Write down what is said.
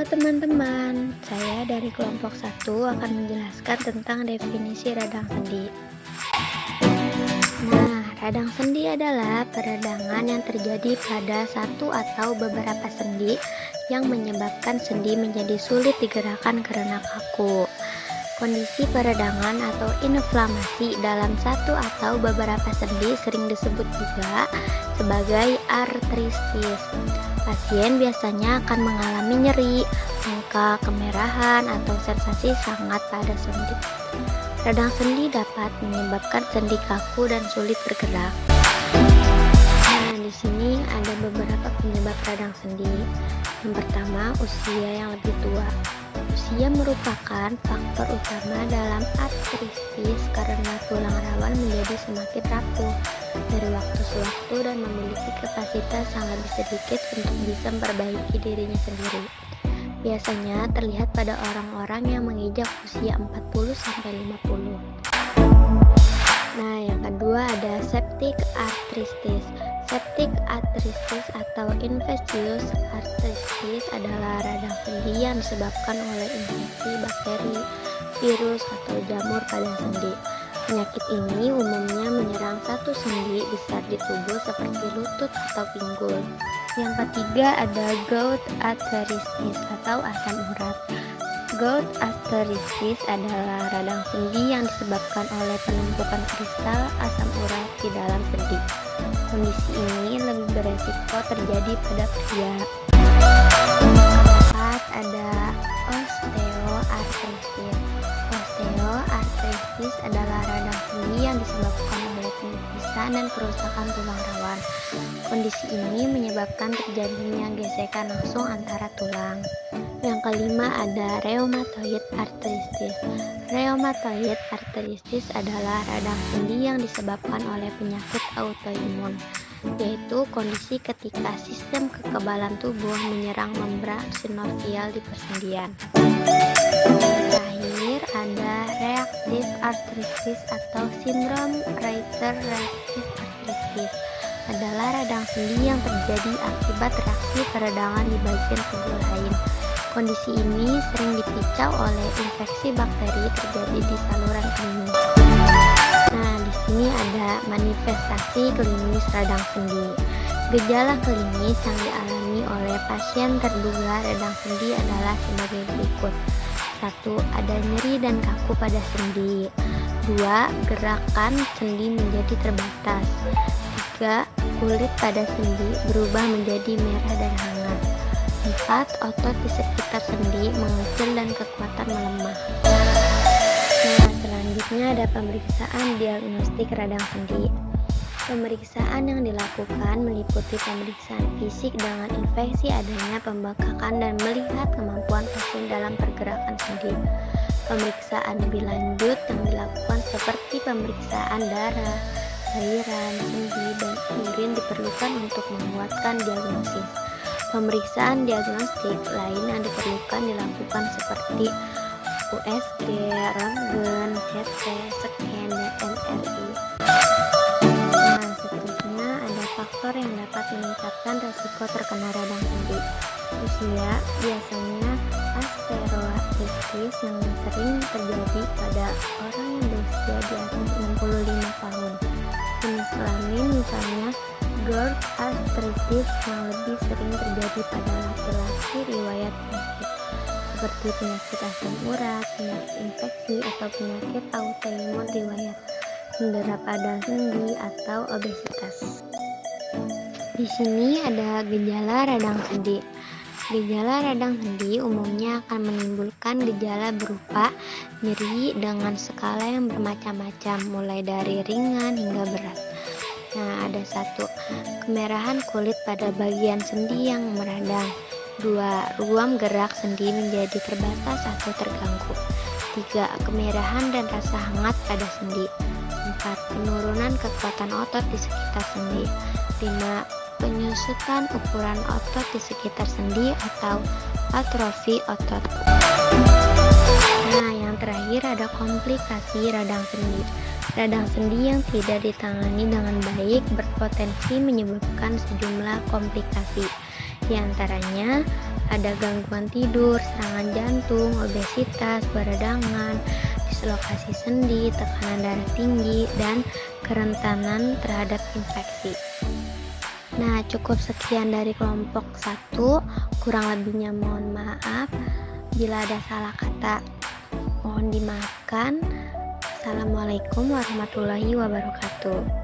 Halo teman-teman, saya dari kelompok 1 akan menjelaskan tentang definisi radang sendi. Nah, radang sendi adalah peradangan yang terjadi pada satu atau beberapa sendi yang menyebabkan sendi menjadi sulit digerakkan karena kaku. Kondisi peradangan atau inflamasi dalam satu atau beberapa sendi sering disebut juga sebagai artritis. Pasien biasanya akan mengalami nyeri, bengkak, kemerahan, atau sensasi sangat pada sendi. Radang sendi dapat menyebabkan sendi kaku dan sulit bergerak. Nah, di sini ada beberapa penyebab radang sendi. Yang pertama, usia yang lebih tua. Usia merupakan faktor utama dalam artritis karena tulang rawan menjadi semakin rapuh dari waktu ke waktu dan memiliki kapasitas yang lebih sedikit untuk bisa memperbaiki dirinya sendiri. Biasanya terlihat pada orang-orang yang menginjak usia 40-50. Nah, yang kedua ada septic arthritis. Septic arthritis atau infectious arthritis adalah radang sendi yang disebabkan oleh infeksi bakteri, virus, atau jamur pada sendi. Penyakit ini umumnya menyerang satu sendi besar di tubuh seperti lutut atau pinggul. Yang ketiga ada gout arthritis atau asam urat. Gout arthritis adalah radang sendi yang disebabkan oleh penumpukan kristal asam urat di dalam sendi. Kondisi ini lebih beresiko terjadi pada pria. Keempat ada osteoartritis. Osteoartritis adalah radang sendi yang disebabkan oleh penipisan dan kerusakan tulang rawan. Kondisi ini menyebabkan terjadinya gesekan langsung antara tulang. Yang kelima ada rheumatoid arthritis. Rheumatoid arthritis adalah radang sendi yang disebabkan oleh penyakit autoimun, yaitu kondisi ketika sistem kekebalan tubuh menyerang membran sinovial di persendian. Terakhir ada reactive arthritis atau sindrom Reiter-Reactive arthritis. Adalah radang sendi yang terjadi akibat reaksi peradangan di bagian tubuh lain. Kondisi ini sering dipicu oleh infeksi bakteri terjadi di saluran kemih. Nah, di sini ada manifestasi klinis radang sendi. Gejala klinis yang dialami oleh pasien terduga radang sendi adalah sebagai berikut. 1. Ada nyeri dan kaku pada sendi. 2. Gerakan sendi menjadi terbatas. 3. Kulit pada sendi berubah menjadi merah dan hangat. 4. Otot di sekitar sendi mengecil dan kekuatan melemah. Nah, selanjutnya ada pemeriksaan diagnostik radang sendi. Pemeriksaan yang dilakukan meliputi pemeriksaan fisik dengan infeksi adanya pembengkakan dan melihat kemampuan pasien dalam pergerakan sendi. Pemeriksaan lebih lanjut yang dilakukan seperti pemeriksaan darah, cairan, sendi, dan urin diperlukan untuk menguatkan diagnosis. Pemeriksaan diagnostik lain yang diperlukan dilakukan seperti USG, röntgen, CT, scan, dan MRI. Nah, seterusnya ada faktor yang dapat meningkatkan resiko terkena radang sendi. Usia biasanya osteoartritis yang sering terjadi pada orang yang berusia di atas 65 tahun. Jenis kelamin misalnya gout arthritis yang lebih sering terjadi pada laki-laki riwayat penyakit seperti penyakit asam urat, penyakit infeksi, atau penyakit autoimun riwayat cedera pada sendi atau obesitas. Di sini ada gejala radang sendi. Gejala radang sendi umumnya akan menimbulkan gejala berupa nyeri dengan skala yang bermacam-macam, mulai dari ringan hingga berat. Nah, ada 1. Kemerahan kulit pada bagian sendi yang meradang. 2. Ruang gerak sendi menjadi terbatas atau terganggu. 3. Kemerahan dan rasa hangat pada sendi. 4. Penurunan kekuatan otot di sekitar sendi. 5. Penyusutan ukuran otot di sekitar sendi atau atrofi otot. Nah, yang terakhir ada komplikasi radang sendi. Radang sendi yang tidak ditangani dengan baik berpotensi menyebabkan sejumlah komplikasi, Di antaranya ada gangguan tidur, serangan jantung, obesitas, peradangan, dislokasi sendi, tekanan darah tinggi, dan kerentanan terhadap infeksi. Nah, cukup sekian dari kelompok 1. Kurang lebihnya mohon maaf. Bila ada salah kata, mohon dimaafkan. Assalamualaikum warahmatullahi wabarakatuh.